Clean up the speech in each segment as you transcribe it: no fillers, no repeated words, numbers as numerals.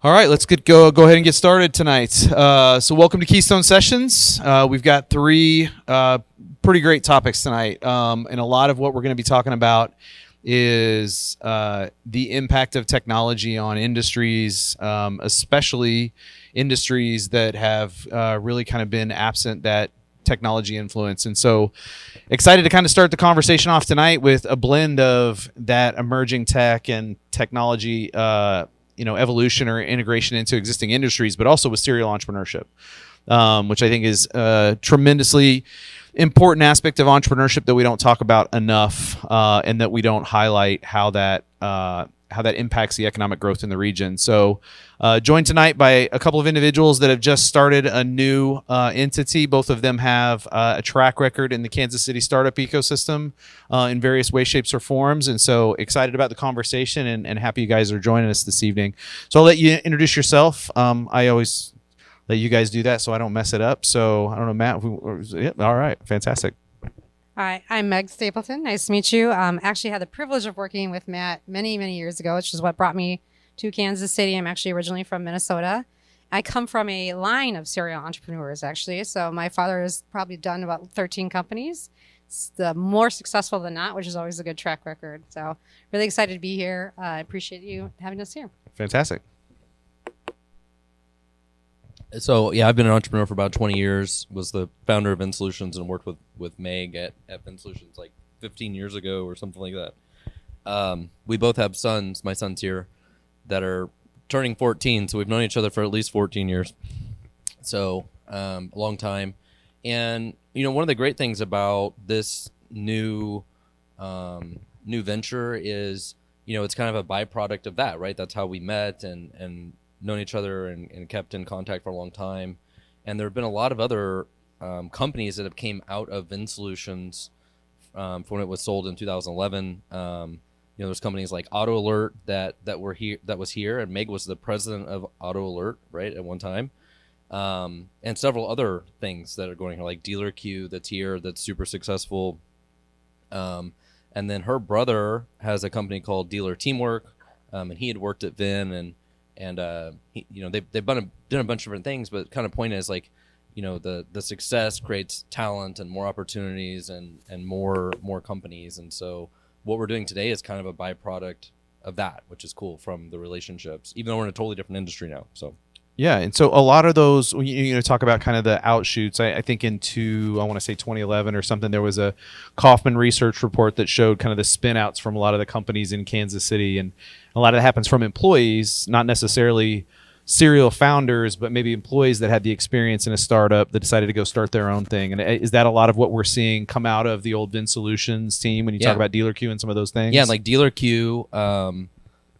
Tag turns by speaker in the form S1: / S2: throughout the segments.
S1: All right, let's go ahead and get started tonight. So welcome to Keystone Sessions. We've got three pretty great topics tonight, and a lot of what we're going to be talking about is the impact of technology on industries, especially industries that have really kind of been absent that technology influence. And so excited to kind of start the conversation off tonight with a blend of that emerging tech and technology evolution or integration into existing industries, but also with serial entrepreneurship, which I think is a tremendously important aspect of entrepreneurship that we don't talk about enough, and that we don't highlight how that impacts the economic growth in the region. So joined tonight by a couple of individuals that have just started a new entity. Both of them have a track record in the Kansas City startup ecosystem in various ways, shapes, or forms. And so excited about the conversation and happy you guys are joining us this evening. So I'll let you introduce yourself. I always let you guys do that so I don't mess it up. So I don't know, Matt. All right. Fantastic.
S2: Hi, I'm Meg Stapleton. Nice to meet you. Actually had the privilege of working with Matt many, many years ago, which is what brought me to Kansas City. I'm actually originally from Minnesota. I come from a line of serial entrepreneurs, actually. So my father has probably done about 13 companies. It's the more successful than not, which is always a good track record. So really excited to be here. I appreciate you having us here.
S1: Fantastic.
S3: So, yeah, I've been an entrepreneur for about 20 years, was the founder of VinSolutions and worked with Meg at VinSolutions like 15 years ago or something like that. We both have sons, my son's here, that are turning 14, so we've known each other for at least 14 years. So, a long time. And, one of the great things about this new venture is, it's kind of a byproduct of that, right? That's how we met and known each other and kept in contact for a long time. And there have been a lot of other companies that have came out of VinSolutions from when it was sold in 2011. There's companies like Auto Alert that was here, and Meg was the president of Auto Alert, right, at one time. And several other things that are going here, like Dealer Q that's here, that's super successful. And then her brother has a company called Dealer Teamwork, and he had worked at Vin and they've done a bunch of different things, but kind of point is like, the success creates talent and more opportunities and more companies. And so what we're doing today is kind of a byproduct of that, which is cool from the relationships, even though we're in a totally different industry now. So. Yeah,
S1: and so a lot of those, talk about kind of the outshoots. I think I want to say 2011 or something, there was a Kaufman research report that showed kind of the spin outs from a lot of the companies in Kansas City. And a lot of that happens from employees, not necessarily serial founders, but maybe employees that had the experience in a startup that decided to go start their own thing. And is that a lot of what we're seeing come out of the old VinSolutions team when you talk about Dealer Q and some of those things?
S3: Yeah, like Dealer Q,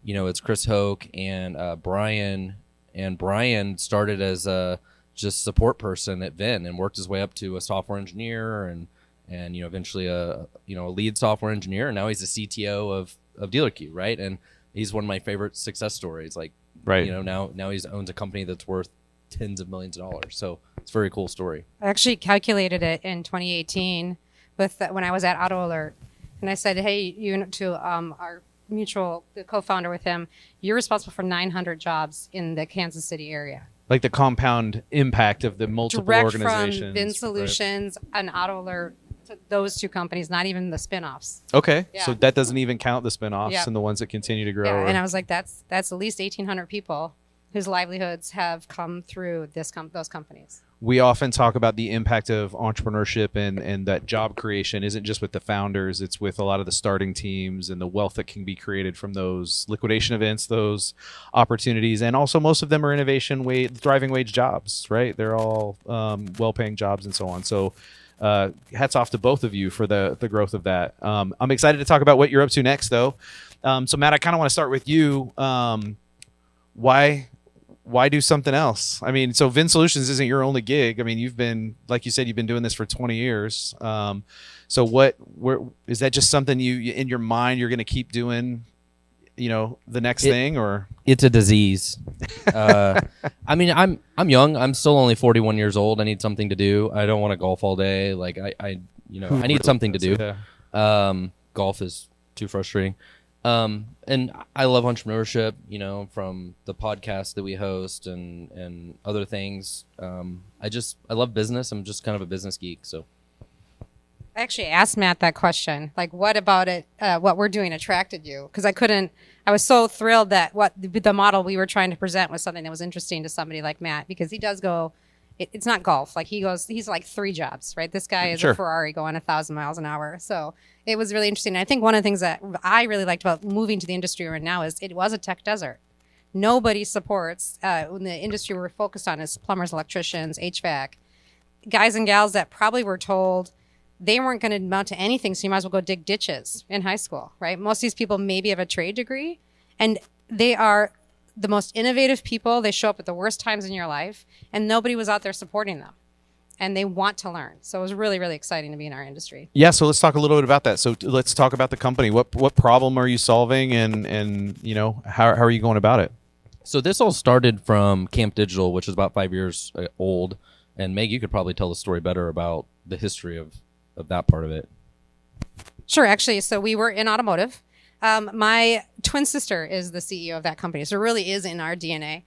S3: it's Chris Hoke and Brian. And Brian started as a just support person at Vin and worked his way up to a software engineer and eventually a lead software engineer. And now he's the CTO of Dealer Q, right? And he's one of my favorite success stories. Like, right. Now he owns a company that's worth tens of millions of dollars. So it's a very cool story.
S2: I actually calculated it in 2018 when I was at Auto Alert, and I said, "Hey, our mutual co-founder with him, you're responsible for 900 jobs in the Kansas City area."
S1: Like the compound impact of the multiple
S2: direct
S1: organizations.
S2: From VinSolutions and Auto Alert to those two companies, not even the spinoffs.
S1: Okay,
S2: yeah.
S1: So that doesn't even count the spinoffs and the ones that continue to grow.
S2: Yeah, and I was like, that's at least 1,800 people whose livelihoods have come through those companies.
S1: We often talk about the impact of entrepreneurship and that job creation isn't just with the founders, it's with a lot of the starting teams and the wealth that can be created from those liquidation events, those opportunities. And also most of them are thriving wage jobs, right? They're all well-paying jobs and so on. So hats off to both of you for the growth of that. I'm excited to talk about what you're up to next, though. So Matt, I kind of want to start with you. Why do something else? I mean, so VinSolutions isn't your only gig. I mean, you've been, like you said, you've been doing this for 20 years. So where is that just something you in your mind you're going to keep doing, the next thing, or?
S3: It's a disease. I mean, I'm young. I'm still only 41 years old. I need something to do. I don't want to golf all day. Like I need something to do.
S1: Yeah.
S3: Golf is too frustrating. And I love entrepreneurship, from the podcast that we host and other things. I love business. I'm just kind of a business geek. So
S2: I actually asked Matt that question, like, what about it, what we're doing attracted you? Because I was so thrilled that what the model we were trying to present was something that was interesting to somebody like Matt, because he does go, it's not golf. Like he's like 3 jobs, right? This guy is
S1: Sure.
S2: a Ferrari going 1,000 miles an hour. So it was really interesting. And I think one of the things that I really liked about moving to the industry we're in now is it was a tech desert. Nobody supports, when the industry we're focused on is plumbers, electricians, HVAC, guys and gals that probably were told they weren't going to amount to anything, so you might as well go dig ditches in high school, right? Most of these people maybe have a trade degree, and they are the most innovative people. They show up at the worst times in your life, and nobody was out there supporting them, and they want to learn. So it was really, really exciting to be in our industry.
S1: Yeah, so let's talk a little bit about that. So let's talk about the company. What problem are you solving, and how are you going about it?
S3: So this all started from Camp Digital, which is about 5 years old. And Meg, you could probably tell the story better about the history of that part of it.
S2: Sure, actually. So we were in automotive. My twin sister is the CEO of that company. So it really is in our DNA.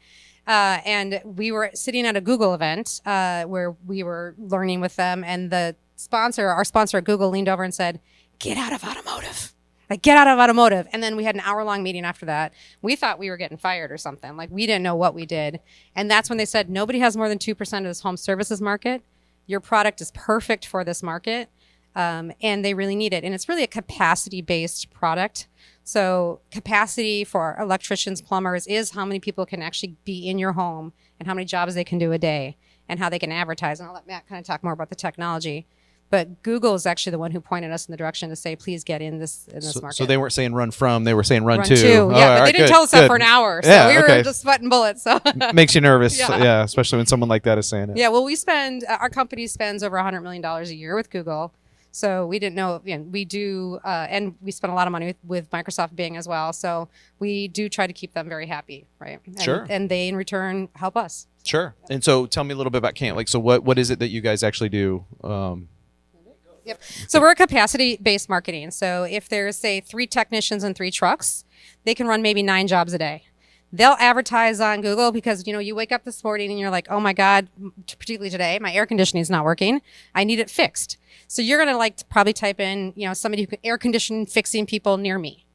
S2: And we were sitting at a Google event where we were learning with them. And our sponsor at Google leaned over and said, "Get out of automotive. Like, get out of automotive." And then we had an hour-long meeting after that. We thought we were getting fired or something. Like, we didn't know what we did. And that's when they said, nobody has more than 2% of this home services market. Your product is perfect for this market. And they really need it. And it's really a capacity-based product. So capacity for electricians, plumbers is how many people can actually be in your home and how many jobs they can do a day and how they can advertise. And I'll let Matt kind of talk more about the technology. But Google is actually the one who pointed us in the direction to say, please get in this market.
S1: So they weren't saying run from, they were saying run to.
S2: Yeah,
S1: All
S2: but
S1: right,
S2: they didn't
S1: good,
S2: tell us that
S1: good.
S2: for an hour. So
S1: Yeah,
S2: we were
S1: okay.
S2: just sweating bullets. So
S1: Makes you nervous.
S2: Yeah.
S1: Yeah, especially when someone like that is saying it.
S2: yeah, well, our company spends over $100 million a year with Google. So we didn't know, we do, and we spend a lot of money with Microsoft Bing as well. So we do try to keep them very happy, right?
S1: Sure.
S2: And they, in return, help us.
S1: Sure. And so tell me a little bit about Camp. Like, so what is it that you guys actually do?
S2: Yep. So we're a capacity-based marketing. So if there's, say, 3 technicians and 3 trucks, they can run maybe 9 jobs a day. They'll advertise on Google because, you wake up this morning and you're like, oh my God, particularly today, my air conditioning is not working. I need it fixed. So you're going to probably type in, somebody who can air condition fixing people near me.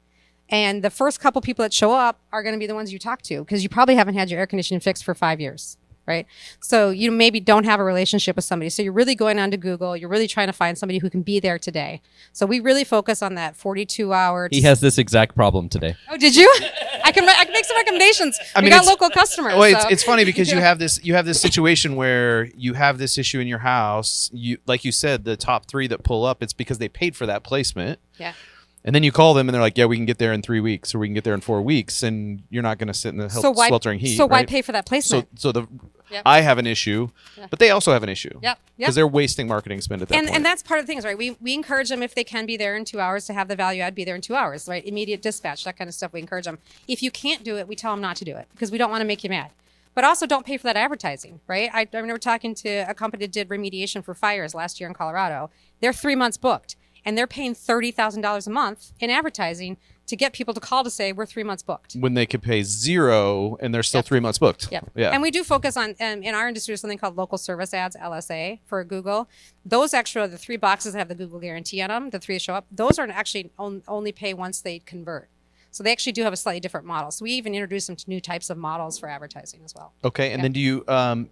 S2: And the first couple people that show up are going to be the ones you talk to because you probably haven't had your air conditioning fixed for 5 years. Right? So you maybe don't have a relationship with somebody. So you're really going onto Google. You're really trying to find somebody who can be there today. So we really focus on that 42-hour.
S3: He has this exact problem today.
S2: Oh, did you? I can make some recommendations. We got local customers.
S1: Well,
S2: so.
S1: it's funny because you have this situation where you have this issue in your house. Like you said, the top 3 that pull up, it's because they paid for that placement.
S2: Yeah.
S1: And then you call them and they're like, yeah, we can get there in 3 weeks or we can get there in 4 weeks. And you're not going to sit in the sweltering heat.
S2: So why
S1: right?
S2: pay for that placement? Yep.
S1: I have an issue, but they also have an issue.
S2: Yep.
S1: Because they're wasting marketing spend at that point.
S2: And that's part of the things, right? We encourage them if they can be there in 2 hours to have the value add be there in 2 hours, right? Immediate dispatch, that kind of stuff. We encourage them. If you can't do it, we tell them not to do it because we don't want to make you mad. But also don't pay for that advertising, right? I remember talking to a company that did remediation for fires last year in Colorado. They're 3 months booked and they're paying $30,000 a month in advertising to get people to call to say we're 3 months booked.
S1: When they could pay 0 and they're still 3 months booked.
S2: Yep.
S1: Yeah.
S2: And we do focus on, in our industry, something called local service ads, LSA, for Google. Those actually are the 3 boxes that have the Google guarantee on them, the 3 that show up. Those are actually only pay once they convert. So they actually do have a slightly different model. So we even introduce them to new types of models for advertising as well.
S1: Okay. And then do you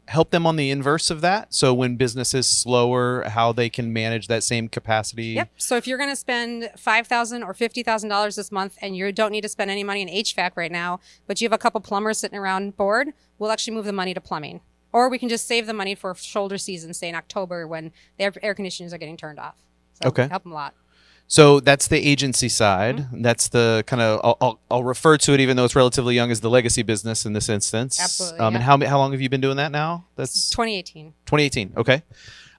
S1: help them on the inverse of that? So when business is slower, how they can manage that same capacity?
S2: Yep. So if you're going to spend $5,000 or $50,000 this month and you don't need to spend any money in HVAC right now, but you have a couple plumbers sitting around bored, we'll actually move the money to plumbing. Or we can just save the money for shoulder season, say in October when their air conditioners are getting turned off. So
S1: Okay.
S2: help them a lot.
S1: So that's the agency side.
S2: Mm-hmm.
S1: That's the kind of, I'll refer to it, even though it's relatively young, as the legacy business in this instance.
S2: Absolutely,
S1: And
S2: yeah.
S1: how long have you been doing that now? That's
S2: 2018.
S1: 2018. Okay.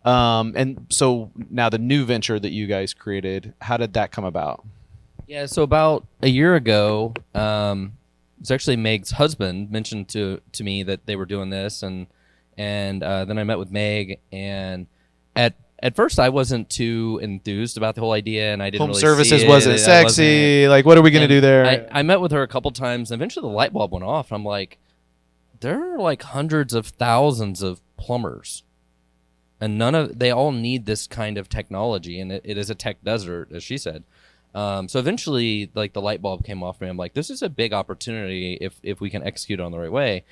S1: And so now the new venture that you guys created, how did that come about?
S3: Yeah, so about a year ago, it's actually Meg's husband mentioned to me that they were doing this, and then I met with Meg, and at at first I wasn't too enthused about the whole idea, and I didn't
S1: Home
S3: really
S1: services
S3: see
S1: wasn't
S3: it.
S1: sexy. Like, what are we going to do there?
S3: I met with her a couple times, and eventually the light bulb went off. I'm like, there are like hundreds of thousands of plumbers, and they all need this kind of technology, and it is a tech desert, as she said. So eventually, like, the light bulb came off for me. I'm like, this is a big opportunity if we can execute on the right way.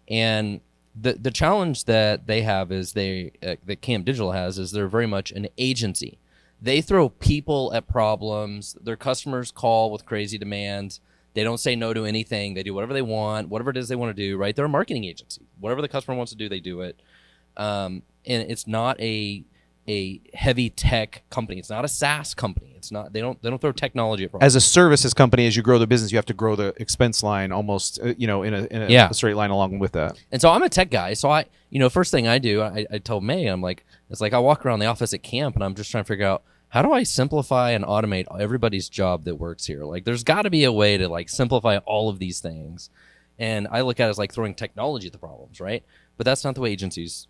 S3: And the challenge that they have is that Camp Digital has is they're very much an agency. They throw people at problems. Their customers call with crazy demands. They don't say no to anything. They do whatever they want, whatever it is they want to do, right? They're a marketing agency. Whatever the customer wants to do, they do it. And it's not a heavy tech company. It's not a SaaS company. It's not. They don't throw technology at problems.
S1: As a services company, as you grow the business, you have to grow the expense line almost, in a straight line along with that.
S3: And so I'm a tech guy. So first thing I do, I told May, I'm like, it's like I walk around the office at camp and I'm just trying to figure out, how do I simplify and automate everybody's job that works here? Like, there's got to be a way to like simplify all of these things. And I look at it as like throwing technology at the problems, right? But that's not the way agencies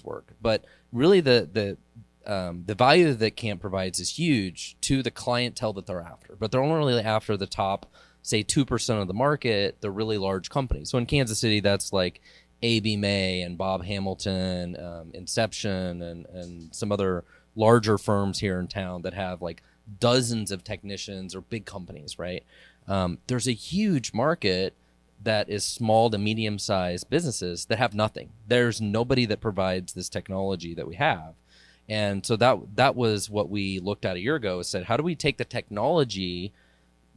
S3: work. But really, the value that Camp provides is huge to the clientele that they're after. But they're only really after the top, say, 2% of the market, the really large companies. So in Kansas City, that's like A.B. May and Bob Hamilton, Inception, and some other larger firms here in town that have like dozens of technicians or big companies, right? There's a huge market that is small to medium-sized businesses that have nothing. There's nobody that provides this technology that we have. And so that was what we looked at a year ago, said, how do we take the technology,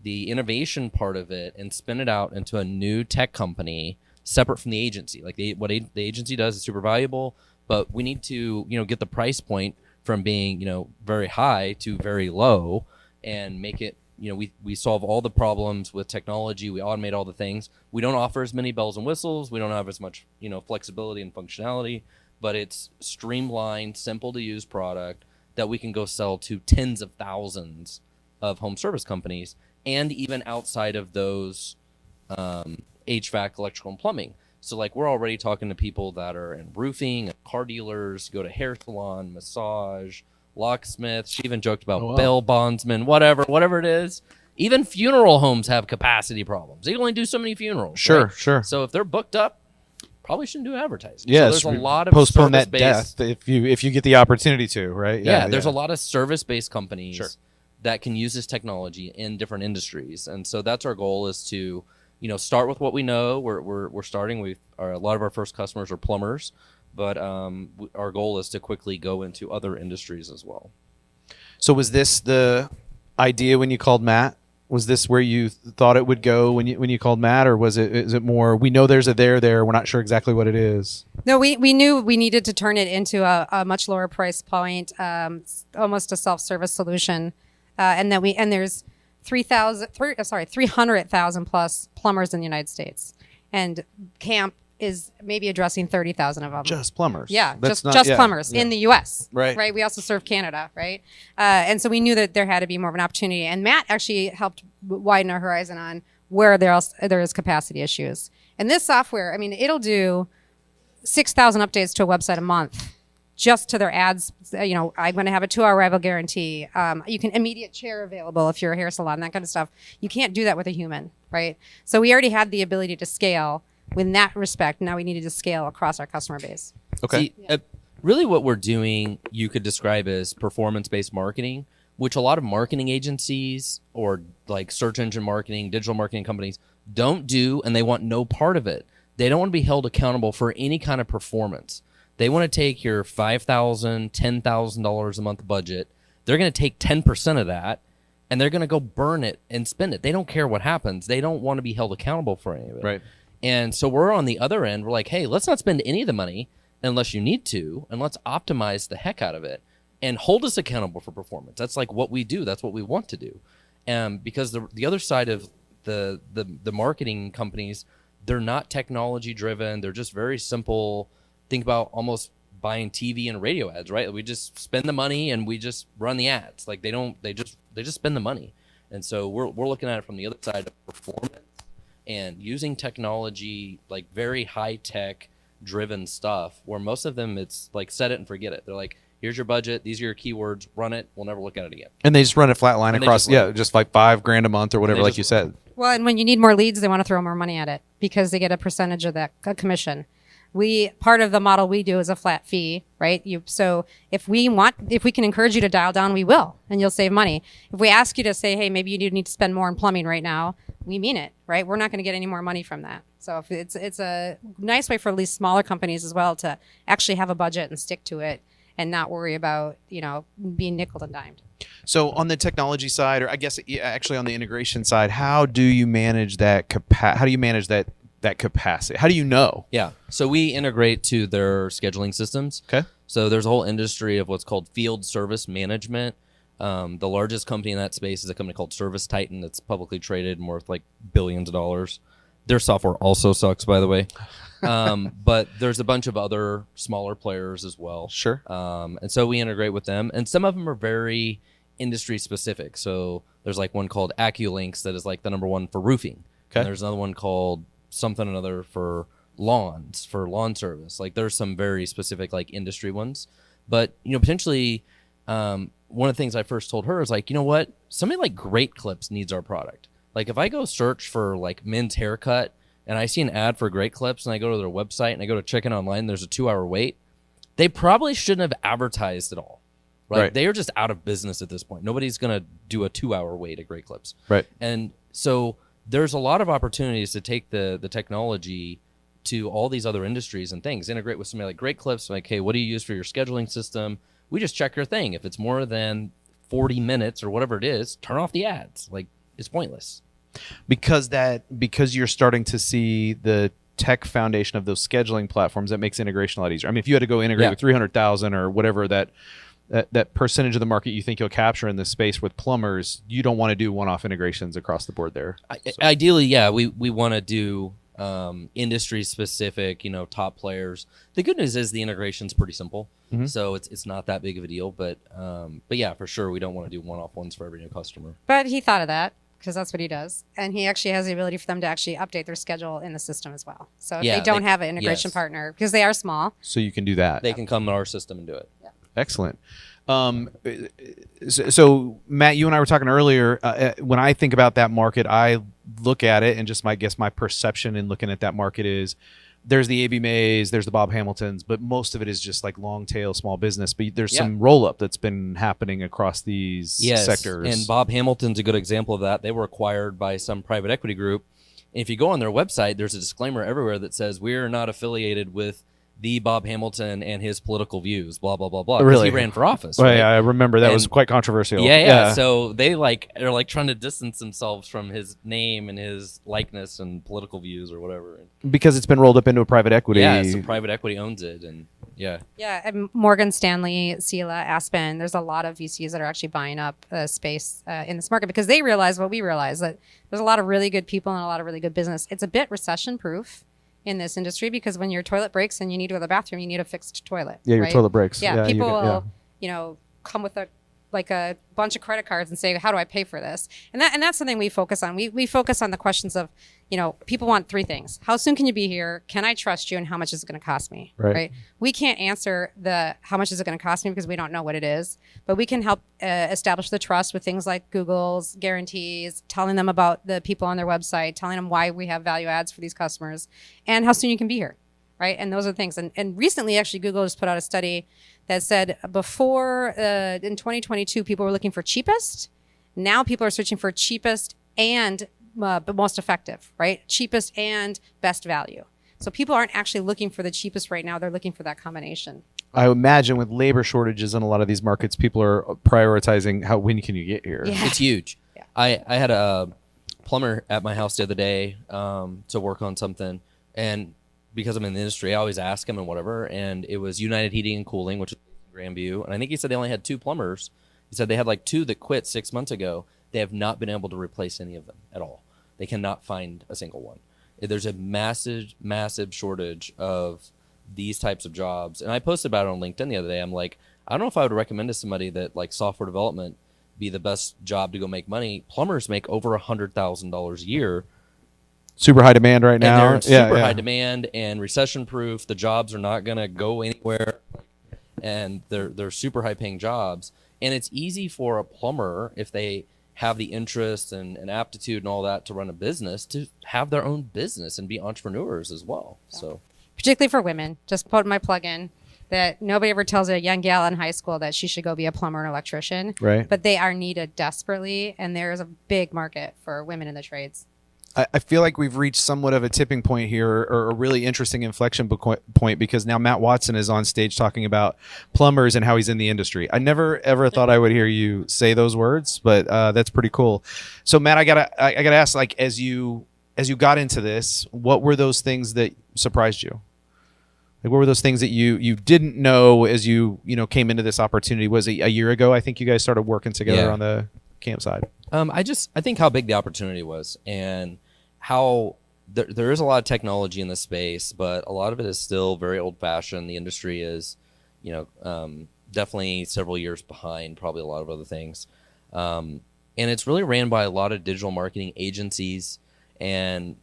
S3: the innovation part of it, and spin it out into a new tech company separate from the agency? Like the agency does is super valuable, but we need to, get the price point from being, very high to very low and make it, we solve all the problems with technology. We automate all the things. We don't offer as many bells and whistles. We don't have as much, flexibility and functionality, but it's streamlined, simple to use product that we can go sell to tens of thousands of home service companies, and even outside of those, HVAC, electrical, and plumbing. So like, we're already talking to people that are in roofing, car dealers, go to hair salon, massage, locksmith. She even joked about bail bondsmen, whatever it is. Even funeral homes have capacity problems. They can only do so many funerals.
S1: Sure,
S3: right?
S1: sure.
S3: So if they're booked up, probably shouldn't do advertising.
S1: Yes,
S3: so there's a lot of
S1: postpone that
S3: service-based-
S1: death if you get the opportunity to, right?
S3: Yeah, there's a lot of service-based companies
S1: Sure.
S3: that can use this technology in different industries, and so that's our goal, is to start with what we know. We're starting. A lot of our first customers are plumbers, but our goal is to quickly go into other industries as well.
S1: So was this the idea when you called Matt? Was this where you thought it would go when you called Matt, or is it more, we know there's a there, we're not sure exactly what it is?
S2: No, we knew we needed to turn it into a much lower price point, almost a self-service solution, and there's 300,000 plus plumbers in the United States, and Camp is maybe addressing 30,000 of them.
S1: Just plumbers.
S2: Yeah,
S1: That's
S2: just plumbers
S1: yeah.
S2: in the U.S.
S1: Right.
S2: Right. We also serve Canada. Right. And so we knew that there had to be more of an opportunity. And Matt actually helped widen our horizon on where there is capacity issues. And this software, I mean, it'll do 6,000 updates to a website a month, just to their ads. I'm going to have a 2-hour arrival guarantee. You can immediate chair available if you're a hair salon, that kind of stuff. You can't do that with a human, right? So we already had the ability to scale in that respect. Now we needed to scale across our customer base.
S1: Okay.
S3: See, really what we're doing, you could describe as performance-based marketing, which a lot of marketing agencies or like search engine marketing, digital marketing companies don't do, and they want no part of it. They don't want to be held accountable for any kind of performance. They want to take your $5,000, $10,000 a month budget. They're going to take 10% of that, and they're going to go burn it and spend it. They don't care what happens. They don't want to be held accountable for any of it.
S1: Right.
S3: And so we're on the other end. We're like, hey, let's not spend any of the money unless you need to, and let's optimize the heck out of it and hold us accountable for performance. That's like what we do. That's what we want to do. Because the other side of the marketing companies, they're not technology driven. They're just very simple. Think about almost buying TV and radio ads, right? We just spend the money and we just run the ads. Like they just spend the money. And so we're looking at it from the other side of performance and using technology, like very high tech driven stuff, where most of them it's like set it and forget it. They're like, Here's your budget. These are your keywords. Run it. We'll never look at it again.
S1: And they just run a flat line
S3: And they
S1: across,
S3: just run it.
S1: just like $5,000 a month or whatever,
S3: they
S1: like
S3: just
S1: you said.
S2: Well, and when you need more leads, they want to throw more money at it because they get a percentage of that commission. Part of the model we do is a flat fee, right? So if we can encourage you to dial down, we will, and you'll save money. If we ask you to say, hey, maybe you need to spend more on plumbing right now, we mean it, right? We're not going to get any more money from that. So if it's a nice way for at least smaller companies as well to actually have a budget and stick to it and not worry about, being nickeled and dimed.
S1: So on the technology side, or I guess actually on the integration side, how do you manage that how do you manage that capacity? How do you know?
S3: Yeah. So we integrate to their scheduling systems.
S1: Okay.
S3: So there's a whole industry of what's called field service management. The largest company in that space is a company called Service Titan that's publicly traded and worth like billions of dollars. Their software also sucks, by the way. But there's a bunch of other smaller players as well.
S1: Sure.
S3: And so we integrate with them. And some of them are very industry specific. So there's like one called AccuLinks that is like the number one for roofing.
S1: Okay.
S3: And there's another one called something another for lawns, for lawn service. Like there's some very specific like industry ones. But, potentially one of the things I first told her is like, you know what? Somebody like Great Clips needs our product. Like if I go search for like men's haircut and I see an ad for Great Clips and I go to their website and I go to check in online, there's a 2-hour wait. They probably shouldn't have advertised at all. Right? They are just out of business at this point. Nobody's going to do a 2-hour wait at Great Clips.
S1: Right.
S3: And so there's a lot of opportunities to take the technology to all these other industries and things. Integrate with somebody like Great Clips. Like, hey, what do you use for your scheduling system? We just check your thing. If it's more than 40 minutes or whatever it is, turn off the ads. Like, it's pointless.
S1: Because you're starting to see the tech foundation of those scheduling platforms, that makes integration a lot easier. I mean, if you had to go integrate with 300,000 or whatever that percentage of the market you think you'll capture in this space with plumbers, you don't want to do one-off integrations across the board there.
S3: Ideally, yeah, we want to do industry specific, top players. The good news is the integration's pretty simple, so it's not that big of a deal. But yeah, for sure, we don't want to do one-off ones for every new customer.
S2: But he thought of that because that's what he does, and he actually has the ability for them to actually update their schedule in the system as well. So if they don't have an integration partner, because they are small,
S1: so you can do that.
S3: They can come to our system and do it.
S2: Yeah.
S1: Excellent. So Matt, you and I were talking earlier. When I think about that market, I look at it and just my perception in looking at that market is there's the A.B. Mays, there's the Bob Hamiltons, but most of it is just like long tail small business. But there's some roll up that's been happening across these sectors.
S3: And Bob Hamilton's a good example of that. They were acquired by some private equity group. And if you go on their website, there's a disclaimer everywhere that says we are not affiliated with the Bob Hamilton and his political views, blah, blah, blah, blah.
S1: Really?
S3: He ran for office.
S1: Well,
S3: right?
S1: yeah, I remember that was quite controversial.
S3: Yeah. So they are trying to distance themselves from his name and his likeness and political views or whatever.
S1: Because it's been rolled up into a private equity.
S3: Yeah, so private equity owns it. And yeah.
S2: Yeah, and Morgan Stanley, Sela, Aspen, there's a lot of VCs that are actually buying up space in this market because they realize what we realize, that there's a lot of really good people and a lot of really good business. It's a bit recession proof in this industry because when your toilet breaks and you need to go to the bathroom, you need a fixed toilet.
S1: Yeah, your toilet breaks.
S2: Yeah, people will, come with a bunch of credit cards and say, how do I pay for this? And that's something we focus on. We focus on the questions of, people want 3 things. How soon can you be here? Can I trust you? And how much is it going to cost me? Right? We can't answer how much is it going to cost me because we don't know what it is, but we can help establish the trust with things like Google's guarantees, telling them about the people on their website, telling them why we have value adds for these customers, and how soon you can be here. Right. And those are the things. And recently, actually, Google just put out a study that said before in 2022, people were looking for cheapest. Now people are searching for cheapest and most effective, right? Cheapest and best value. So people aren't actually looking for the cheapest right now. They're looking for that combination.
S1: I imagine with labor shortages in a lot of these markets, people are prioritizing when can you get here?
S2: Yeah.
S3: It's huge.
S2: Yeah.
S3: I had a plumber at my house the other day to work on something. And because I'm in the industry, I always ask him and whatever. And it was United Heating and Cooling, which is in Grandview. And I think he said they only had 2 plumbers. He said they had like 2 that quit 6 months ago. They have not been able to replace any of them at all. They cannot find a single one. There's a massive, massive shortage of these types of jobs. And I posted about it on LinkedIn the other day. I'm like, I don't know if I would recommend to somebody that like software development be the best job to go make money. Plumbers make over $100,000 a year.
S1: Super high demand right now.
S3: And they're in super high demand and recession proof. The jobs are not going to go anywhere. and they're super high paying jobs. And it's easy for a plumber, if they have the interest and aptitude and all that to run a business, to have their own business and be entrepreneurs as well.
S2: Yeah.
S3: So
S2: Particularly for women, just put my plug in that nobody ever tells a young gal in high school that she should go be a plumber or an electrician.
S1: Right.
S2: But they are needed desperately, and there's a big market for women in the trades.
S1: I feel like we've reached somewhat of a tipping point here, or a really interesting inflection point, because now Matt Watson is on stage talking about plumbers and how he's in the industry. I never ever thought I would hear you say those words, but that's pretty cool. So Matt, I gotta ask, like, as you got into this, what were those things that surprised you? Like, what were those things that you didn't know as you came into this opportunity? Was it a year ago? I think you guys started working together on the camp side.
S3: I think how big the opportunity was, and how there is a lot of technology in the space, but a lot of it is still very old fashioned. The industry is, definitely several years behind probably a lot of other things. And it's really ran by a lot of digital marketing agencies, and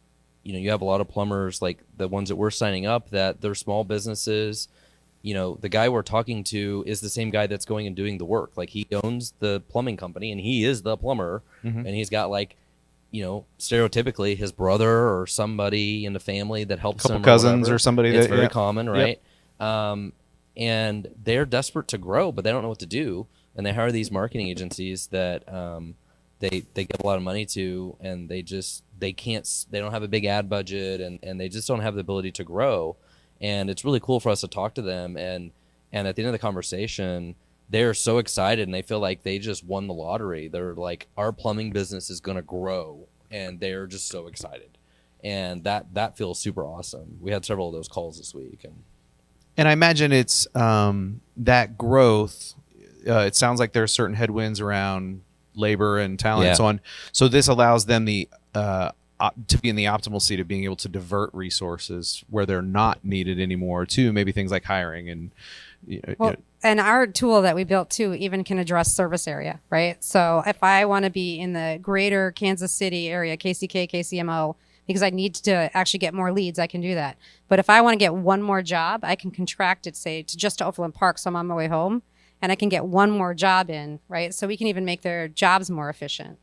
S3: you have a lot of plumbers, like the ones that we're signing up, that they're small businesses. The guy we're talking to is the same guy that's going and doing the work. Like, he owns the plumbing company and he is the plumber, and he's got, like, stereotypically his brother or somebody in the family that helps him,
S1: couple cousins or somebody.
S3: It's very common, right? Yep. And they're desperate to grow, but they don't know what to do, and they hire these marketing agencies that they give a lot of money to, and they don't have a big ad budget, and they just don't have the ability to grow. And it's really cool for us to talk to them, and at the end of the conversation, they're so excited and they feel like they just won the lottery. They're like, our plumbing business is going to grow, and they're just so excited. And that feels super awesome. We had several of those calls this week.
S1: And I imagine it's that growth. It sounds like there are certain headwinds around labor and talent and so on. So this allows them to be in the optimal seat of being able to divert resources where they're not needed anymore to maybe things like hiring and
S2: and our tool that we built too even can address service area, right? So if I want to be in the greater Kansas City area, KCK, KCMO, because I need to actually get more leads, I can do that. But if I want to get one more job, I can contract it, say, to just to Overland Park, so I'm on my way home, and I can get one more job in, right? So we can even make their jobs more efficient.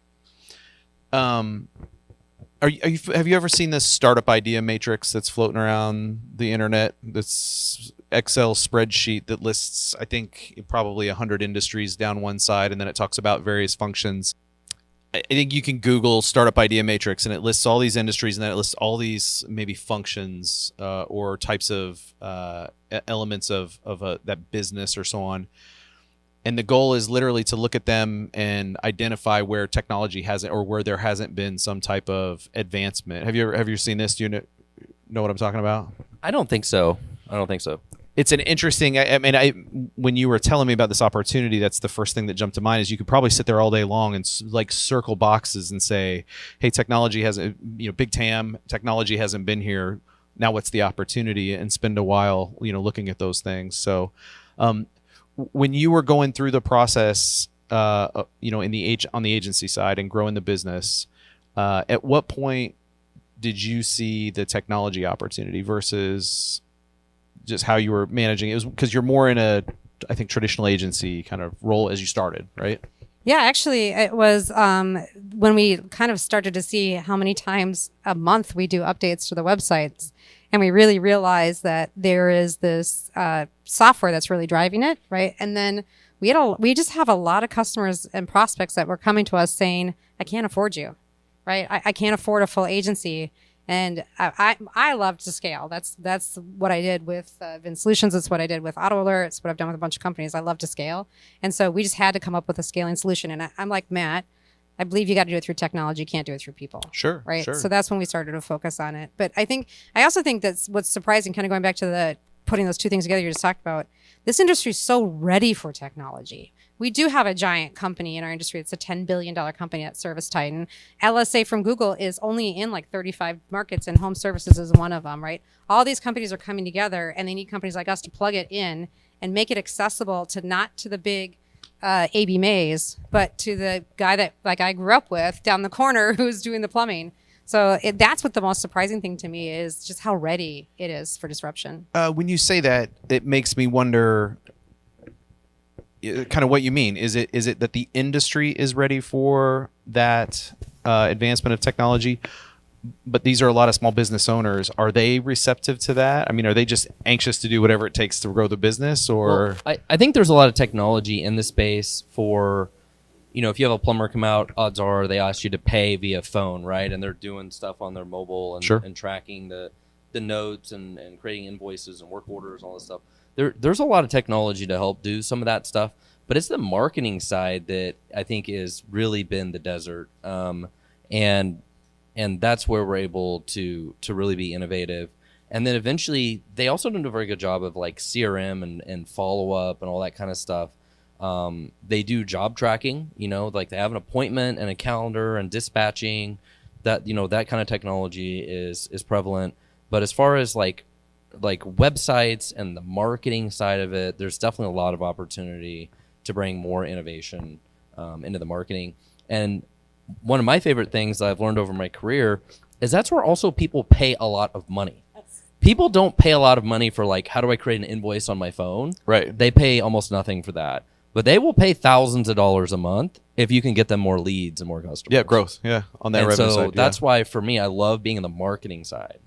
S1: Have you ever seen this startup idea matrix that's floating around the internet? This Excel spreadsheet that lists, I think, probably 100 industries down one side, and then it talks about various functions. I think you can Google startup idea matrix, and it lists all these industries, and then it lists all these maybe functions or types of elements of that business or so on. And the goal is literally to look at them and identify where technology hasn't, or where there hasn't been some type of advancement. Have you seen this? Do you know what I'm talking about?
S3: I don't think so.
S1: It's an interesting. I mean, when you were telling me about this opportunity, that's the first thing that jumped to mind. Is you could probably sit there all day long and like circle boxes and say, "Hey, technology hasn't, big TAM, technology hasn't been here. Now, what's the opportunity?" And spend a while, looking at those things. So. When you were going through the process, on the agency side and growing the business, at what point did you see the technology opportunity versus just how you were managing it? It was because you're more in a, I think, traditional agency kind of role as you started, right?
S2: Yeah, actually, it was when we kind of started to see how many times a month we do updates to the websites. And we really realized that there is this software that's really driving it, right? And then we just have a lot of customers and prospects that were coming to us saying, "I can't afford you, right? I can't afford a full agency." And I love to scale. That's what I did with Vin Solutions. That's what I did with Auto Alert. It's what I've done with a bunch of companies. I love to scale. And so we just had to come up with a scaling solution. And I'm like, Matt, I believe you got to do it through technology. You can't do it through people.
S1: Sure.
S2: Right.
S1: Sure.
S2: So that's when we started to focus on it. But I also think that's what's surprising, kind of going back to the putting those two things together you just talked about. This industry is so ready for technology. We do have a giant company in our industry. It's a $10 billion company at Service Titan. LSA from Google is only in like 35 markets, and home services is one of them, right? All these companies are coming together, and they need companies like us to plug it in and make it accessible to not to the big A.B. Mays, but to the guy that like I grew up with down the corner who's doing the plumbing. So that's what the most surprising thing to me is, just how ready it is for disruption.
S1: When you say that, it makes me wonder, kind of what you mean. Is it that the industry is ready for that advancement of technology? But these are a lot of small business owners. Are they receptive to that? I mean, are they just anxious to do whatever it takes to grow the business? Or
S3: I think there's a lot of technology in the space for, if you have a plumber come out, odds are they ask you to pay via phone, right? And they're doing stuff on their mobile and,
S1: Sure.
S3: and tracking the notes and creating invoices and work orders, all this stuff. There's a lot of technology to help do some of that stuff, but it's the marketing side that I think is really been the desert. And that's where we're able to really be innovative. And then eventually they also don't do a very good job of like CRM and follow up and all that kind of stuff. They do job tracking, like they have an appointment and a calendar and dispatching. That that kind of technology is prevalent. But as far as like websites and the marketing side of it, there's definitely a lot of opportunity to bring more innovation into the marketing. And one of my favorite things that I've learned over my career is that's where also people pay a lot of money. People don't pay a lot of money for like, how do I create an invoice on my phone?
S1: Right.
S3: They pay almost nothing for that. But they will pay thousands of dollars a month if you can get them more leads and more customers.
S1: Yeah, growth. Yeah, on that
S3: and
S1: revenue
S3: so
S1: side.
S3: that's why for me, I love being in the marketing side.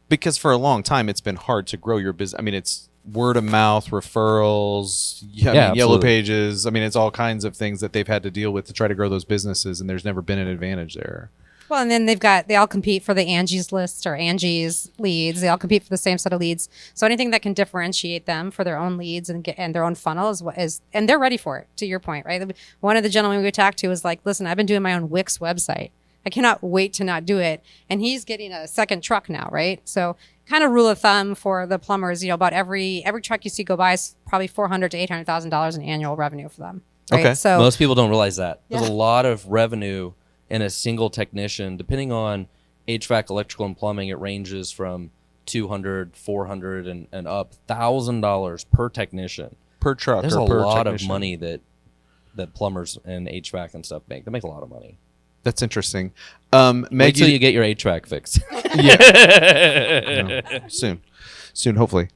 S1: Because for a long time, it's been hard to grow your business. I mean, it's word of mouth, referrals, Yellow
S3: absolutely.
S1: Pages. I mean, it's all kinds of things that they've had to deal with to try to grow those businesses, and there's never been an advantage there.
S2: Well, and then they all compete for the Angie's list or Angie's leads. They all compete for the same set of leads. So anything that can differentiate them for their own leads and their own funnel and they're ready for it. To your point, right? One of the gentlemen we talked to was like, "Listen, I've been doing my own Wix website. I cannot wait to not do it." And he's getting a second truck now, right? So kind of rule of thumb for the plumbers, about every truck you see go by is probably $400,000 to $800,000 in annual revenue for them. Right?
S1: Okay.
S2: So
S3: Most people don't realize that.
S2: Yeah.
S3: There's a lot of revenue in a single technician. Depending on HVAC, electrical, and plumbing, it ranges from $200, $400, and up $1,000 per technician.
S1: Per truck.
S3: There's
S1: or
S3: a
S1: per
S3: lot
S1: technician.
S3: of money that plumbers and HVAC and stuff make. They make a lot of money.
S1: That's interesting.
S3: Wait
S1: Meg,
S3: till you get your HVAC fixed.
S1: Yeah. Soon, hopefully.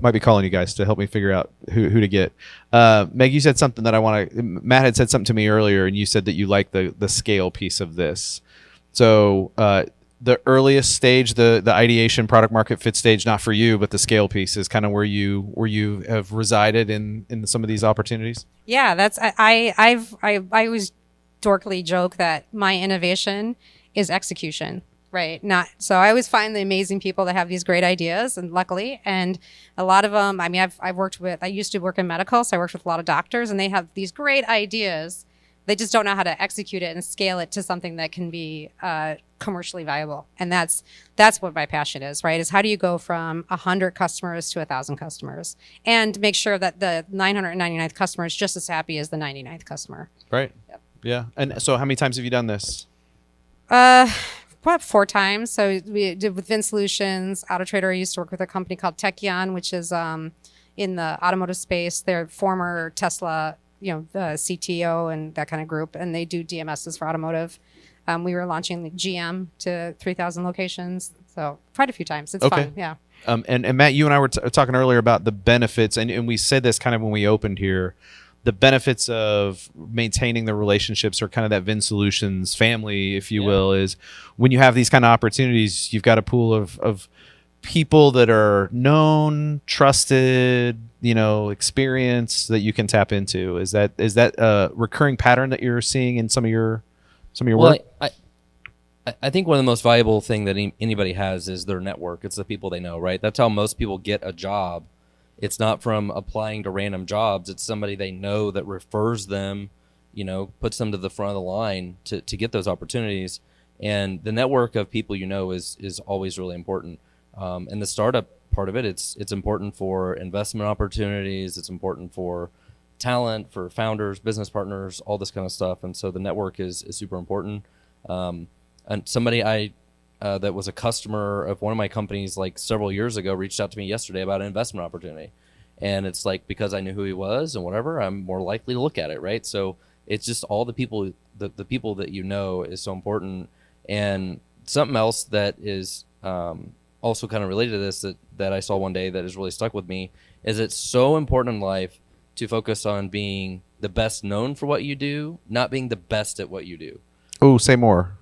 S1: Might be calling you guys to help me figure out who to get. Meg, you said something that Matt had said something to me earlier, and you said that you like the scale piece of this. So the earliest stage, the ideation, product market fit stage, not for you, but the scale piece is kind of where you have resided in some of these opportunities.
S2: yeah, that's I always dorkily joke that my innovation is execution. Right. So I always find the amazing people that have these great ideas, and luckily, and a lot of them, I mean, I used to work in medical, so I worked with a lot of doctors, and they have these great ideas. They just don't know how to execute it and scale it to something that can be commercially viable. And that's what my passion is, right? Is how do you go from 100 customers to 1,000 customers and make sure that the 999th customer is just as happy as the 99th customer.
S1: Right.
S2: Yep.
S1: Yeah. And so how many times have you done this?
S2: About 4 times. So we did with Vin Solutions, Auto Trader. I used to work with a company called Techion, which is in the automotive space. They're former Tesla, the CTO and that kind of group, and they do DMSs for automotive. We were launching the GM to 3,000 locations, so quite a few times. It's
S1: Okay.
S2: fun, yeah.
S1: And Matt, you and I were talking earlier about the benefits, and we said this kind of when we opened here. The benefits of maintaining the relationships, or kind of that Vin Solutions family, if you will, is when you have these kind of opportunities, you've got a pool of people that are known, trusted, experienced that you can tap into. Is that a recurring pattern that you're seeing in some of your work?
S3: I think one of the most valuable thing that anybody has is their network. It's the people they know, right? That's how most people get a job. It's not from applying to random jobs. It's somebody they know that refers them, puts them to the front of the line to get those opportunities. And the network of people is always really important. And the startup part of it, it's important for investment opportunities. It's important for talent, for founders, business partners, all this kind of stuff. And so the network is super important. And somebody that was a customer of one of my companies like several years ago reached out to me yesterday about an investment opportunity. And it's like, because I knew who he was and whatever, I'm more likely to look at it, right? So it's just all the people, the people that is so important. And something else that is also kind of related to this that I saw one day that has really stuck with me is it's so important in life to focus on being the best known for what you do, not being the best at what you do.
S1: Oh, say more.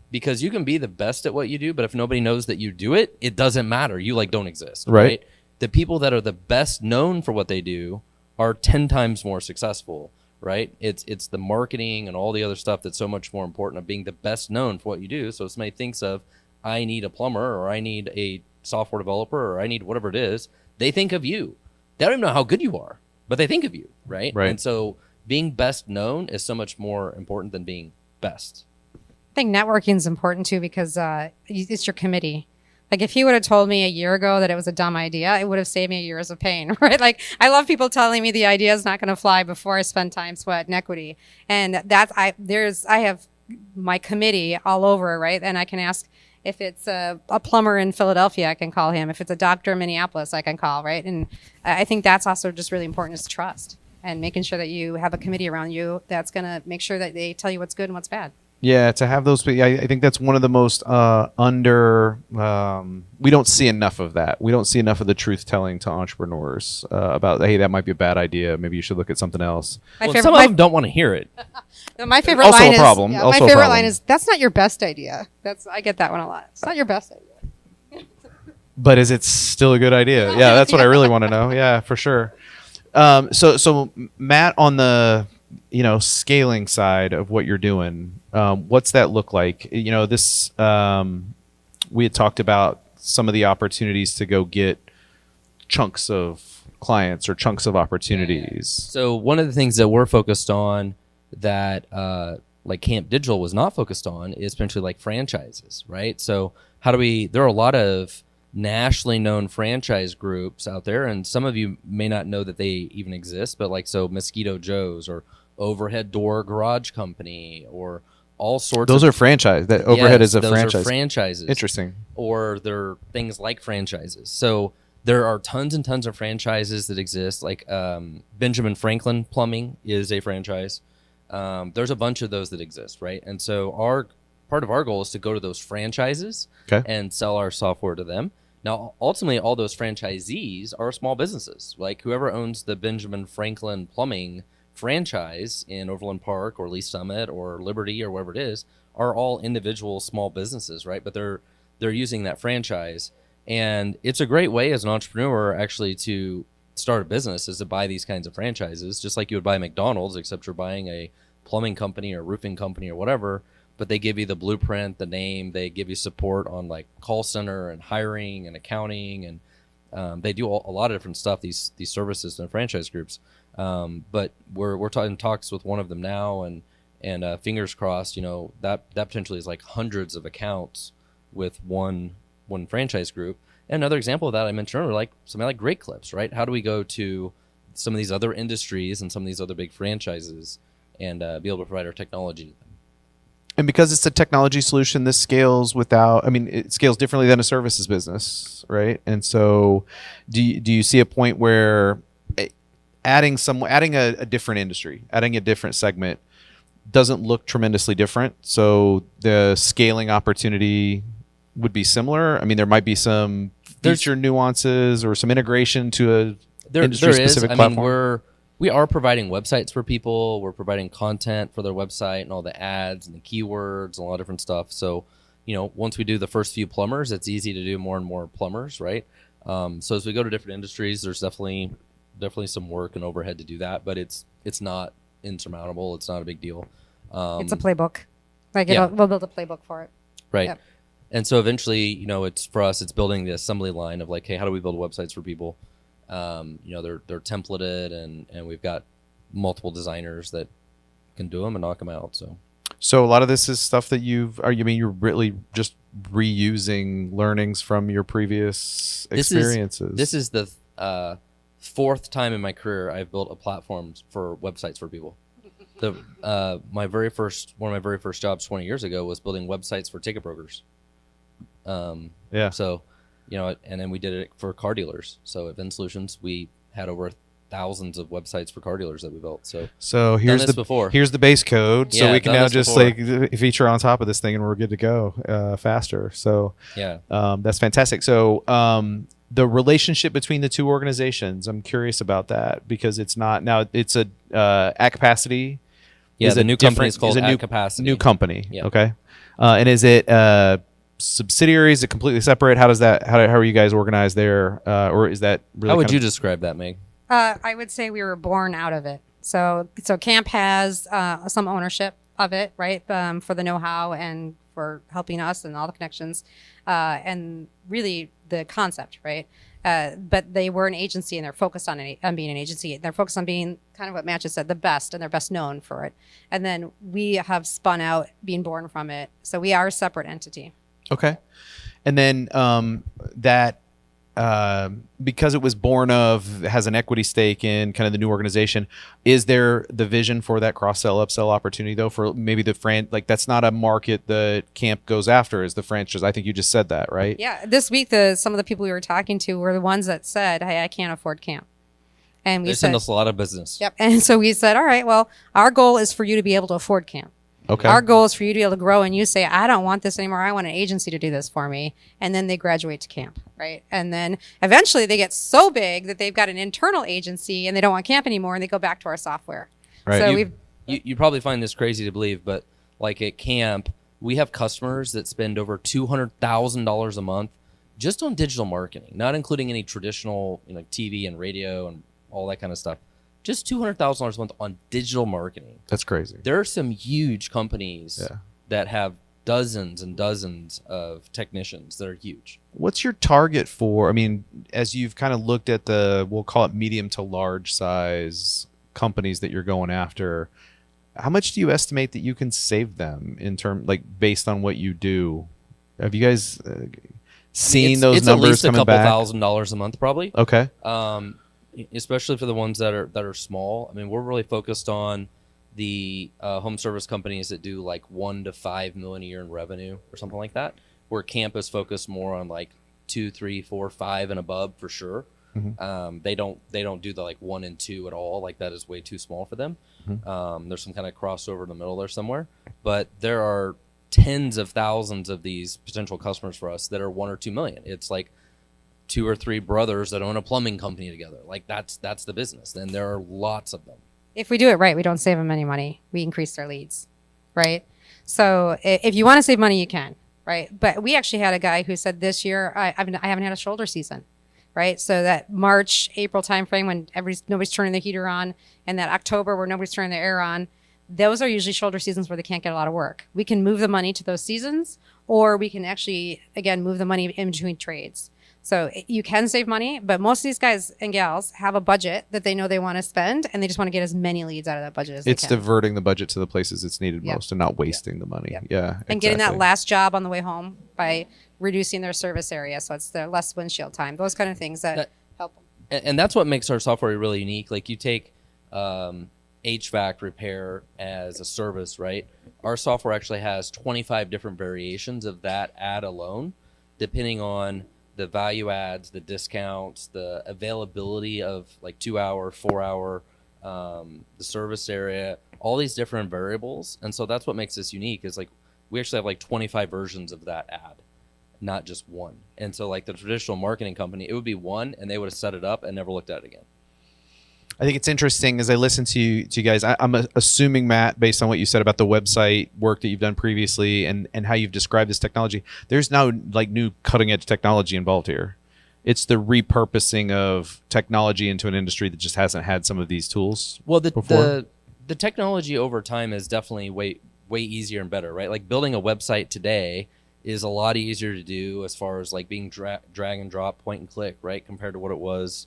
S3: Because you can be the best at what you do, but if nobody knows that you do it, it doesn't matter. You like don't exist,
S1: Right.
S3: The people that are the best known for what they do are 10 times more successful, right? It's the marketing and all the other stuff that's so much more important of being the best known for what you do. So if somebody thinks of, I need a plumber, or I need a software developer, or I need whatever it is, they think of you. They don't even know how good you are, but they think of you, right?
S1: Right.
S3: And so being best known is so much more important than being best.
S2: I think networking is important too because it's your committee. Like if he would have told me a year ago that it was a dumb idea, it would have saved me years of pain, right? Like I love people telling me the idea is not going to fly before I spend time, sweat, and equity. And I have my committee all over, right? And I can ask if it's a plumber in Philadelphia, I can call him. If it's a doctor in Minneapolis, I can call, right? And I think that's also just really important is trust and making sure that you have a committee around you that's going to make sure that they tell you what's good and what's bad.
S1: Yeah, to have those. I think that's one of the most under. We don't see enough of that. We don't see enough of the truth telling to entrepreneurs about, hey, that might be a bad idea. Maybe you should look at something else.
S3: Some of them don't want to hear it.
S2: My favorite
S1: Also
S2: line
S1: a problem.
S2: is yeah,
S1: Also
S2: my
S1: a
S2: favorite
S1: problem.
S2: line is that's not your best idea. I get that one a lot. It's not your best idea.
S1: But is it still a good idea? Yeah, that's what I really want to know. Yeah, for sure. So Matt, on the scaling side of what you're doing, what's that look like? This we had talked about some of the opportunities to go get chunks of clients or chunks of opportunities.
S3: So one of the things that we're focused on that like Camp Digital was not focused on is potentially like franchises, right? So there are a lot of nationally known franchise groups out there, and some of you may not know that they even exist, but Mosquito Joe's or Overhead Door Garage Company or all sorts
S1: Those
S3: of
S1: are franchise. That Overhead is a
S3: those
S1: franchise.
S3: are franchises.
S1: Interesting.
S3: Or they're things like franchises. So there are tons and tons of franchises that exist. Like Benjamin Franklin Plumbing is a franchise. There's a bunch of those that exist, right? And so part of our goal is to go to those franchises and sell our software to them. Now, ultimately, all those franchisees are small businesses. Like whoever owns the Benjamin Franklin Plumbing franchise in Overland Park or Lee Summit or Liberty or wherever it is are all individual small businesses, right? But they're using that franchise. And it's a great way as an entrepreneur actually to start a business is to buy these kinds of franchises, just like you would buy McDonald's, except you're buying a plumbing company or roofing company or whatever. But they give you the blueprint, the name, they give you support on like call center and hiring and accounting. And they do a lot of different stuff, these services and franchise groups. But we're in talks with one of them now, and fingers crossed, that potentially is like hundreds of accounts with one franchise group. And another example of that I mentioned earlier, like something like Great Clips, right? How do we go to some of these other industries and some of these other big franchises and be able to provide our technology to them?
S1: And because it's a technology solution, this scales it scales differently than a services business, right? And so do you see a point where adding a different industry, adding a different segment doesn't look tremendously different? So the scaling opportunity would be similar. I mean, there might be some feature nuances or some integration to a industry-specific platform.
S3: We are providing websites for people. We're providing content for their website and all the ads and the keywords and a lot of different stuff. So, once we do the first few plumbers, it's easy to do more and more plumbers, right? So as we go to different industries, there's definitely some work and overhead to do that, but it's not insurmountable. It's not a big deal.
S2: It's a playbook. We'll build a playbook for it.
S3: Right.
S2: Yep.
S3: And so eventually, it's for us, it's building the assembly line of like, hey, how do we build websites for people? They're templated and we've got multiple designers that can do them and knock them out.
S1: So a lot of this is stuff that you're really just reusing learnings from your previous experiences.
S3: This is the fourth time in my career I've built a platform for websites for people. One of my very first jobs 20 years ago was building websites for ticket brokers. So, and then we did it for car dealers. So at Vin Solutions, we had over thousands of websites for car dealers that we built. So
S1: here's the base code. So we can now just feature on top of this thing and we're good to go faster. So
S3: yeah,
S1: that's fantastic. So the relationship between the two organizations. I'm curious about that because it's not now. It's a at capacity.
S3: Yeah,
S1: is
S3: the
S1: a
S3: new company
S1: different-
S3: is called
S1: a
S3: At
S1: new
S3: Capacity.
S1: New company.
S3: Yeah.
S1: Okay. And is it subsidiary? Is it completely separate? How does that? How are you guys organized there? Or is that really?
S3: How would
S1: kind
S3: you
S1: of-
S3: describe that, Meg?
S2: I would say we were born out of it. So camp has some ownership of it, right? For the know-how and for helping us and all the connections, and really the concept, right? But they were an agency, and they're focused on being an agency. They're focused on being kind of what Matt just said, the best, and they're best known for it. And then we have spun out, being born from it. So we are a separate entity.
S1: Okay. And then that because it was born of, has an equity stake in kind of the new organization, is there the vision for that cross-sell, upsell opportunity though, for maybe the like that's not a market that camp goes after, is the franchise? I think you just said that, right?
S2: Yeah. This week, some of the people we were talking to were the ones that said, hey, I can't afford camp. And we
S3: They
S2: said,
S3: send us a lot of business.
S2: yep. And so we said, all right, well, our goal is for you to be able to afford camp.
S1: Okay.
S2: Our goal is for you to be able to grow, and you say, I don't want this anymore. I want an agency to do this for me. And then they graduate to camp, right? And then eventually they get so big that they've got an internal agency and they don't want camp anymore, and they go back to our software.
S1: Right.
S2: So
S3: You probably find this crazy to believe, but like at camp, we have customers that spend over $200,000 a month just on digital marketing, not including any traditional, TV and radio and all that kind of stuff. Just $200,000 a month on digital marketing.
S1: That's crazy.
S3: There are some huge companies
S1: Yeah.
S3: that have dozens and dozens of technicians that are huge.
S1: What's your target for, I mean, as you've kind of looked at the, we'll call it medium to large size companies that you're going after, how much do you estimate that you can save them in term, like based on what you do? Have you guys seen those
S3: it's
S1: numbers
S3: at least
S1: coming
S3: a couple
S1: back?
S3: $1,000s a month, probably.
S1: Okay.
S3: Especially for the ones that are small. I mean, we're really focused on the home service companies that do like 1 to 5 million a year in revenue or something like that. Where camp is focused more on like 2, 3, 4, 5 and above for sure.
S1: Mm-hmm.
S3: They don't do the like 1 and 2 at all. Like that is way too small for them.
S1: Mm-hmm.
S3: There's some kind of crossover in the middle there somewhere. But there are tens of thousands of these potential customers for us that are 1 or 2 million. It's like 2 or 3 brothers that own a plumbing company together. Like that's the business. And there are lots of them.
S2: if we do it right, we don't save them any money. We increase their leads, right? So if you want to save money, you can, right? But we actually had a guy who said this year, I haven't had a shoulder season, right? So that March, April timeframe when nobody's turning the heater on, and that October where nobody's turning the air on, those are usually shoulder seasons where they can't get a lot of work. We can move the money to those seasons, or we can actually, again, move the money in between trades. So you can save money, but most of these guys and gals have a budget that they know they want to spend, and they just want to get as many leads out of that budget as they
S1: It's
S2: can.
S1: diverting the budget to the places it's needed
S2: Yeah.
S1: most and not wasting the money. Yeah.
S2: And getting that
S1: exactly.
S2: last job on the way home by reducing their service area, so it's their less windshield time. Those kind of things that help them.
S3: And that's what makes our software really unique. Like you take HVAC repair as a service, right? Our software actually has 25 different variations of that ad alone, depending on the value adds, the discounts, the availability of like 2 hour, 4 hour, the service area, all these different variables. And so that's what makes this unique is like we actually have like 25 versions of that ad, not just one. And so like the traditional marketing company, it would be one and they would have set it up and never looked at it again.
S1: I think it's interesting as I listen to you guys. I'm assuming, Matt, based on what you said about the website work that you've done previously and how you've described this technology, there's now like new cutting edge technology involved here. It's the repurposing of technology into an industry that just hasn't had some of these tools.
S3: Well,
S1: before.
S3: the technology over time is definitely way easier and better, right? Like building a website today is a lot easier to do as far as like being drag and drop, point and click, right? Compared to what it was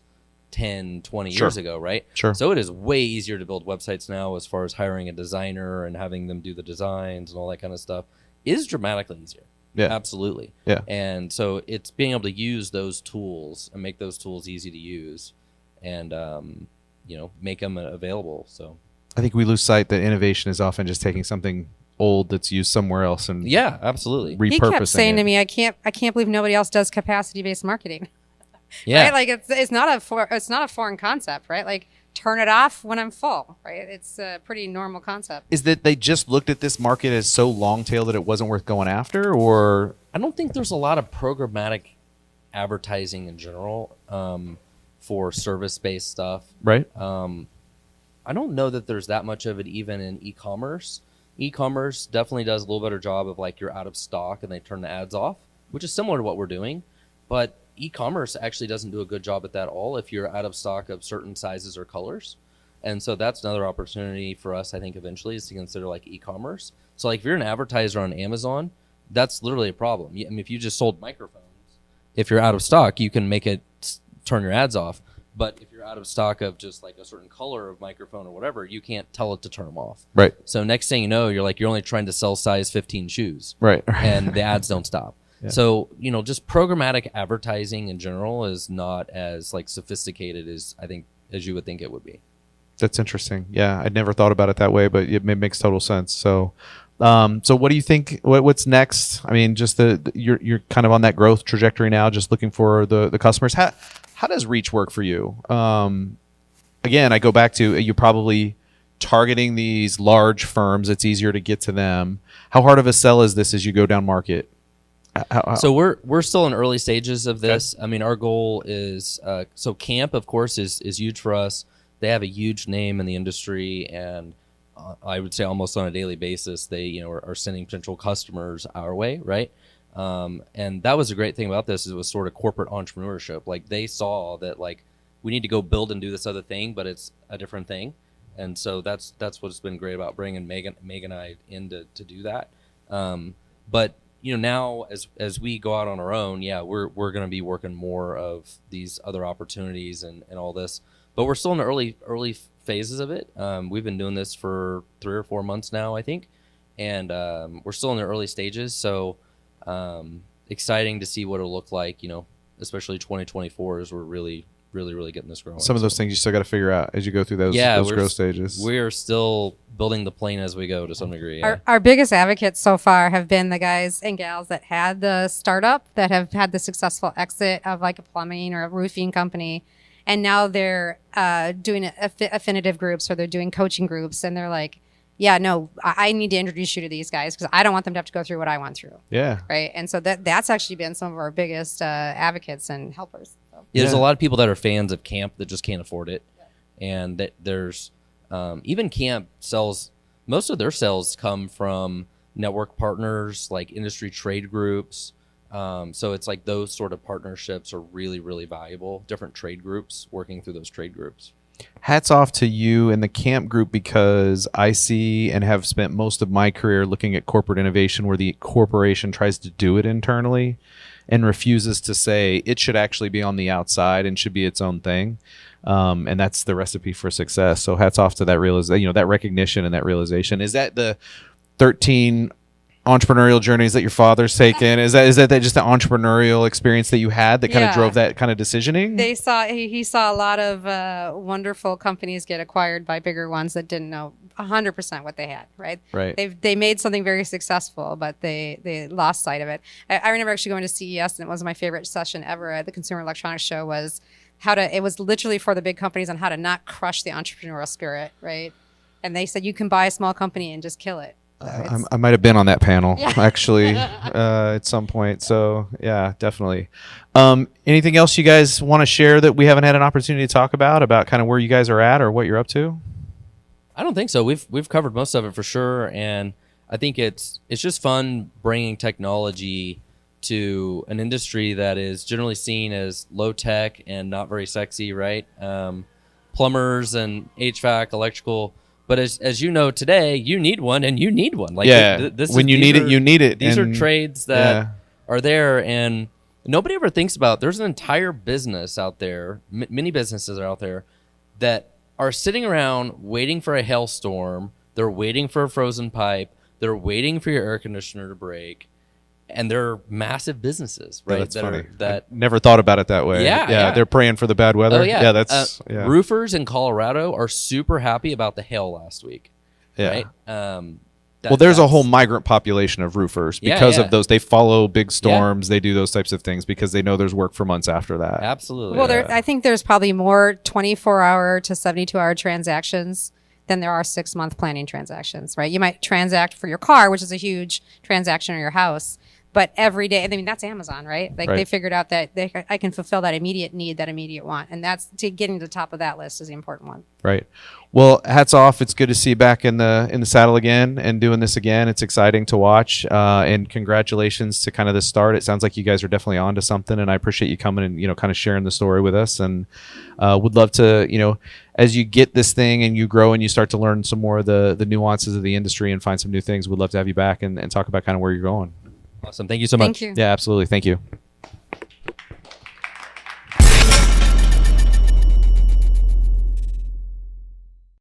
S3: 10, 20 years ago, right?
S1: Sure.
S3: So it is way easier to build websites now as far as hiring a designer and having them do the designs and all that kind of stuff is dramatically easier.
S1: Yeah.
S3: Absolutely.
S1: Yeah.
S3: And so it's being able to use those tools and make those tools easy to use and, make them available. So
S1: I think we lose sight that innovation is often just taking something old that's used somewhere else and
S3: yeah, absolutely.
S1: repurposing
S2: He kept saying
S1: it.
S2: to me, I can't believe nobody else does capacity-based marketing.
S3: Yeah.
S2: Right? Like it's not a foreign concept, right? Like turn it off when I'm full, right? It's a pretty normal concept.
S1: Is that they just looked at this market as so long tail that it wasn't worth going after, or
S3: I don't think there's a lot of programmatic advertising in general for service-based stuff.
S1: Right.
S3: I don't know that there's that much of it even in e-commerce. E-commerce definitely does a little better job of like you're out of stock and they turn the ads off, which is similar to what we're doing. But e-commerce actually doesn't do a good job at that all if you're out of stock of certain sizes or colors. And so that's another opportunity for us, I think, eventually is to consider like e-commerce. So like if you're an advertiser on Amazon, that's literally a problem. I mean, if you just sold microphones, if you're out of stock, you can make it turn your ads off. But if you're out of stock of just like a certain color of microphone or whatever, you can't tell it to turn them off.
S1: Right.
S3: So next thing you know, you're only trying to sell size 15 shoes.
S1: Right.
S3: And the ads don't stop.
S1: Yeah.
S3: So, just programmatic advertising in general is not as like sophisticated as you would think it would be.
S1: That's interesting. Yeah, I'd never thought about it that way, but it makes total sense. So, so what do you think? What's next? I mean, just you're kind of on that growth trajectory now, just looking for the customers. How does reach work for you? Again, I go back to you probably targeting these large firms. It's easier to get to them. How hard of a sell is this as you go down market?
S3: So we're still in early stages of this. Okay. I mean, our goal is so camp, of course, is huge for us. They have a huge name in the industry, and I would say almost on a daily basis, they are sending potential customers our way, right? And that was a great thing about this. Is it was sort of corporate entrepreneurship. Like they saw that like we need to go build and do this other thing, but it's a different thing, and so that's what's been great about bringing Meg and I in to do that. But now as we go out on our own, we're going to be working more of these other opportunities and all this. But we're still in the early phases of it. We've been doing this for 3 or 4 months now, I think, and we're still in the early stages. So exciting to see what it'll look like, especially 2024 as we're really getting this growing.
S1: Some of those things you still got to figure out as you go through those growth stages.
S3: We're still building the plane as we go to some degree. Yeah.
S2: Our biggest advocates so far have been the guys and gals that had the startup, that have had the successful exit of like a plumbing or a roofing company. And now they're doing affinitive groups, or they're doing coaching groups. And they're like, yeah, no, I need to introduce you to these guys because I don't want them to have to go through what I went through.
S1: Yeah.
S2: Right. And so that's actually been some of our biggest advocates and helpers. So.
S3: Yeah, there's a lot of people that are fans of camp that just can't afford it. Yeah. And that there's even camp sells, most of their sales come from network partners, like industry trade groups. So it's like those sort of partnerships are really, really valuable. Different trade groups, working through those trade groups.
S1: Hats off to you and the camp group, because I see and have spent most of my career looking at corporate innovation where the corporation tries to do it internally and refuses to say it should actually be on the outside and should be its own thing. And that's the recipe for success. So hats off to that that recognition and that realization. Is that the 13 entrepreneurial journeys that your father's taken? Is that just the entrepreneurial experience that you had that kind of drove that kind of decisioning?
S2: He saw a lot of wonderful companies get acquired by bigger ones that didn't know 100% what they had. Right. They made something very successful, but they lost sight of it. I remember actually going to CES, and it was my favorite session ever at the Consumer Electronics Show. Was it was literally for the big companies on how to not crush the entrepreneurial spirit. Right. And they said you can buy a small company and just kill it.
S1: I might have been on that panel actually at some point. So yeah, definitely. Anything else you guys want to share that we haven't had an opportunity to talk about kind of where you guys are at or what you're up to?
S3: I don't think so. We've covered most of it for sure, and I think it's just fun bringing technology to an industry that is generally seen as low tech and not very sexy, right? Plumbers and HVAC, electrical. But as you know today, you need one, and you need one. Like
S1: when you need it, you need it.
S3: These are trades that are there, and nobody ever thinks about. There's an entire business out there, many businesses are out there that are sitting around waiting for a hailstorm. They're waiting for a frozen pipe. They're waiting for your air conditioner to break. And they're massive businesses, right?
S1: That's funny. I never thought about it that way.
S3: Yeah.
S1: They're praying for the bad weather.
S3: Oh, yeah.
S1: Roofers
S3: in Colorado are super happy about the hail last week.
S1: Yeah.
S3: Right?
S1: There's a whole migrant population of roofers because of those. They follow big storms. They do those types of things because they know there's work for months after that.
S3: Absolutely.
S2: Well, I think there's probably more 24-hour to 72-hour transactions than there are 6-month planning transactions, right? You might transact for your car, which is a huge transaction, or your house. But every day, I mean, that's Amazon, right? Like
S1: Right.
S2: they figured out that I can fulfill that immediate need, that immediate want. And that's getting to the top of that list is the important one.
S1: Right. Well, hats off. It's good to see you back in the saddle again and doing this again. It's exciting to watch. And congratulations to kind of the start. It sounds like you guys are definitely onto something, and I appreciate you coming and kind of sharing the story with us. And would love to as you get this thing and you grow and you start to learn some more of the nuances of the industry and find some new things. We'd love to have you back and talk about kind of where you're going.
S3: Awesome. Thank you so much.
S2: Thank you.
S1: Yeah, absolutely. Thank you.